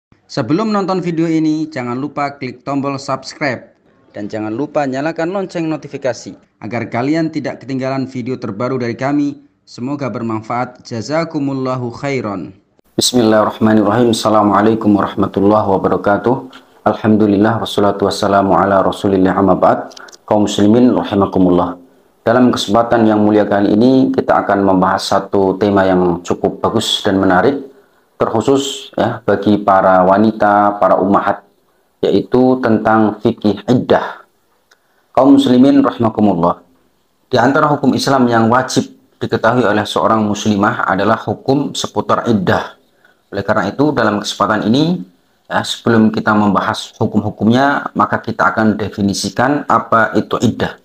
Sebelum nonton video ini, jangan lupa klik tombol subscribe dan jangan lupa nyalakan lonceng notifikasi agar kalian tidak ketinggalan video terbaru dari kami. Semoga bermanfaat. Jazakumullahu khairan. Bismillahirrahmanirrahim. Assalamualaikum warahmatullahi wabarakatuh. Alhamdulillah wassalatu wassalamu ala rasulillah amma ba'd. Kaum muslimin rahimakumullah. Dalam kesempatan yang mulia kali ini kita akan membahas satu tema yang cukup bagus dan menarik, terkhusus ya bagi para wanita, para ummahat, yaitu tentang fikih iddah. Kaum muslimin rahimakumullah. Di antara hukum Islam yang wajib diketahui oleh seorang muslimah adalah hukum seputar iddah. Oleh karena itu dalam kesempatan ini ya, sebelum kita membahas hukum-hukumnya, maka kita akan definisikan apa itu iddah.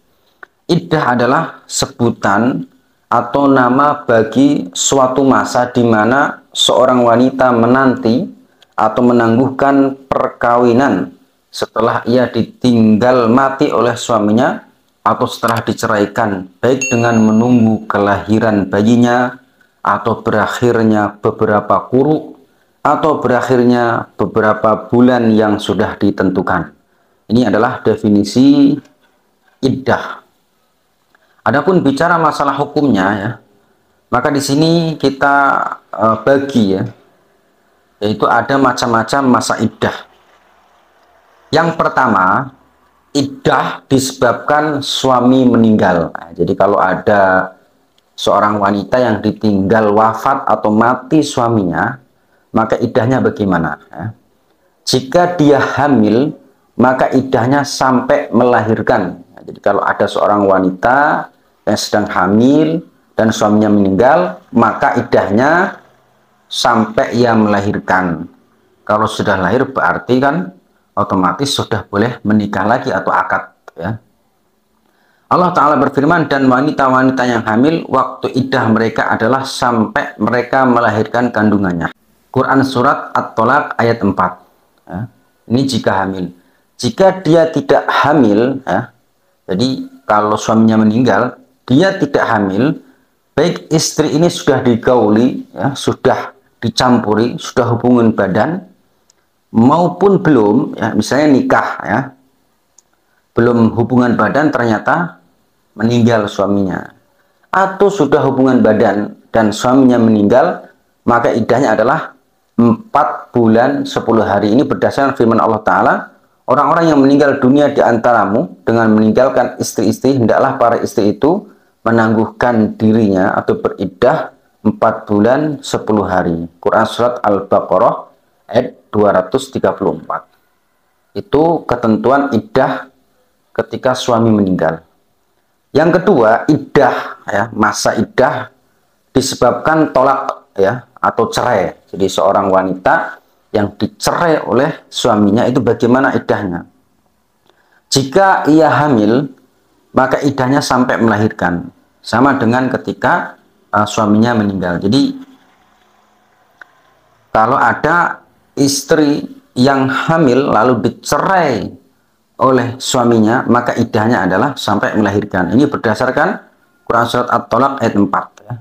Iddah adalah sebutan atau nama bagi suatu masa di mana seorang wanita menanti atau menangguhkan perkawinan setelah ia ditinggal mati oleh suaminya atau setelah diceraikan, baik dengan menunggu kelahiran bayinya atau berakhirnya beberapa kuruk atau berakhirnya beberapa bulan yang sudah ditentukan. Ini adalah definisi iddah. Adapun bicara masalah hukumnya ya, maka di sini kita bagi ya, yaitu ada macam-macam masa iddah. Yang pertama, iddah disebabkan suami meninggal. Nah, jadi kalau ada seorang wanita yang ditinggal wafat atau mati suaminya, maka iddahnya bagaimana? Ya? Jika dia hamil, maka iddahnya sampai melahirkan. Jadi kalau ada seorang wanita yang sedang hamil dan suaminya meninggal, maka iddahnya sampai ia melahirkan. Kalau sudah lahir berarti kan otomatis sudah boleh menikah lagi atau akad ya. Allah Ta'ala berfirman, dan wanita-wanita yang hamil waktu iddah mereka adalah sampai mereka melahirkan kandungannya. Quran surat At-Tolaq ayat 4 ya. Ini jika hamil. Jika dia tidak hamil ya, jadi kalau suaminya meninggal, dia tidak hamil, baik istri ini sudah digauli ya, sudah dicampuri, sudah hubungan badan maupun belum ya, misalnya nikah ya, belum hubungan badan ternyata meninggal suaminya, atau sudah hubungan badan dan suaminya meninggal, maka iddahnya adalah 4 bulan 10 hari. Ini berdasarkan firman Allah Ta'ala, orang-orang yang meninggal dunia di antaramu dengan meninggalkan istri-istri, hendaklah para istri itu menangguhkan dirinya atau beriddah 4 bulan 10 hari. Quran surat Al-Baqarah ayat 234. Itu ketentuan iddah ketika suami meninggal. Yang kedua, iddah ya, masa iddah disebabkan tolak ya atau cerai. Jadi seorang wanita yang dicerai oleh suaminya, itu bagaimana iddahnya? Jika ia hamil, maka iddahnya sampai melahirkan, sama dengan ketika suaminya meninggal. Jadi kalau ada istri yang hamil lalu dicerai oleh suaminya, maka iddahnya adalah sampai melahirkan. Ini berdasarkan Quran surat At-Tolaq ayat 4 ya.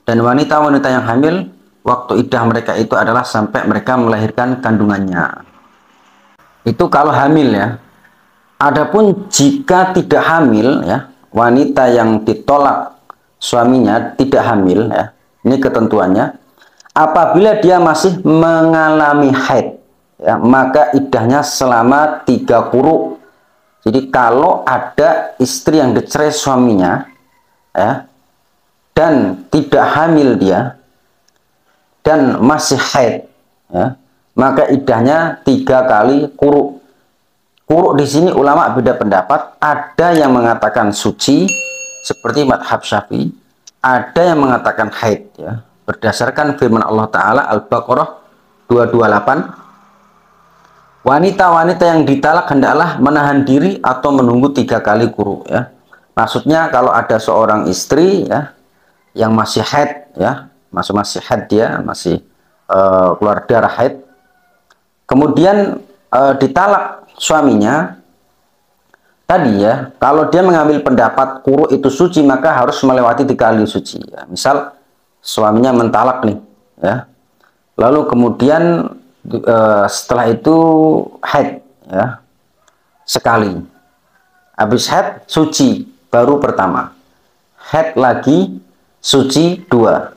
Dan wanita-wanita yang hamil waktu iddah mereka itu adalah sampai mereka melahirkan kandungannya. Itu kalau hamil ya. Adapun jika tidak hamil ya, wanita yang ditolak suaminya tidak hamil ya, ini ketentuannya, apabila dia masih mengalami haid ya, maka iddahnya selama 3 quru. Jadi kalau ada istri yang dicerai suaminya ya, dan tidak hamil dia dan masih haid ya, maka iddahnya 3 kali quru. Quru di sini ulama beda pendapat, ada yang mengatakan suci seperti madhab Syafi'i, ada yang mengatakan haid ya, berdasarkan firman Allah Ta'ala Al-Baqarah 228, wanita-wanita yang ditalak hendaklah menahan diri atau menunggu 3 kali quru ya. Maksudnya kalau ada seorang istri ya yang masih haid ya, masih haid, dia masih keluar darah haid, kemudian ditalak suaminya tadi ya, kalau dia mengambil pendapat quru itu suci, maka harus melewati 3 kali suci ya. Misal suaminya mentalak nih ya, lalu kemudian Setelah itu haid ya sekali, habis haid suci baru pertama, haid lagi suci dua,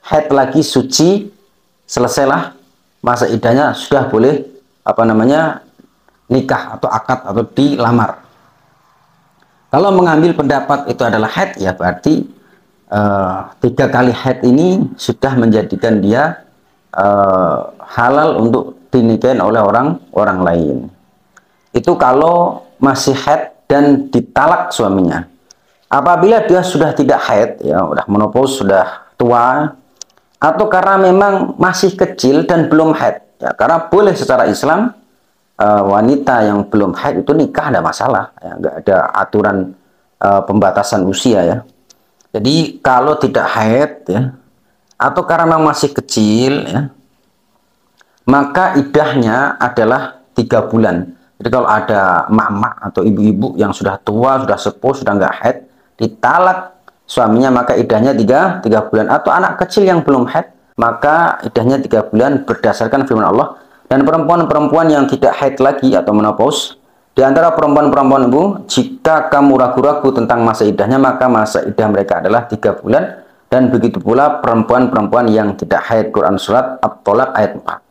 haid lagi suci, selesailah masa iddahnya, sudah boleh nikah atau akad atau dilamar. Kalau mengambil pendapat itu adalah haid, ya berarti 3 kali haid ini sudah menjadikan dia halal untuk dinikahin oleh orang lain. Itu kalau masih haid dan ditalak suaminya. Apabila dia sudah tidak haid, ya udah menopause, sudah tua, atau karena memang masih kecil dan belum haid, ya, karena boleh secara Islam wanita yang belum haid itu nikah, ada masalah, ya, nggak ada aturan pembatasan usia ya. Jadi kalau tidak haid ya, atau karena memang masih kecil ya, maka iddahnya adalah 3 bulan. Jadi kalau ada mak-mak atau ibu-ibu yang sudah tua, sudah sepuh, sudah nggak haid, ditalak suaminya, maka iddahnya 3 bulan. Atau anak kecil yang belum haid, maka iddahnya 3 bulan berdasarkan firman Allah. Dan perempuan-perempuan yang tidak haid lagi atau menopause, di antara perempuan-perempuan ibu, jika kamu ragu-ragu tentang masa iddahnya, maka masa iddah mereka adalah 3 bulan. Dan begitu pula perempuan-perempuan yang tidak haid. Quran Surat At-Tolak ayat 4.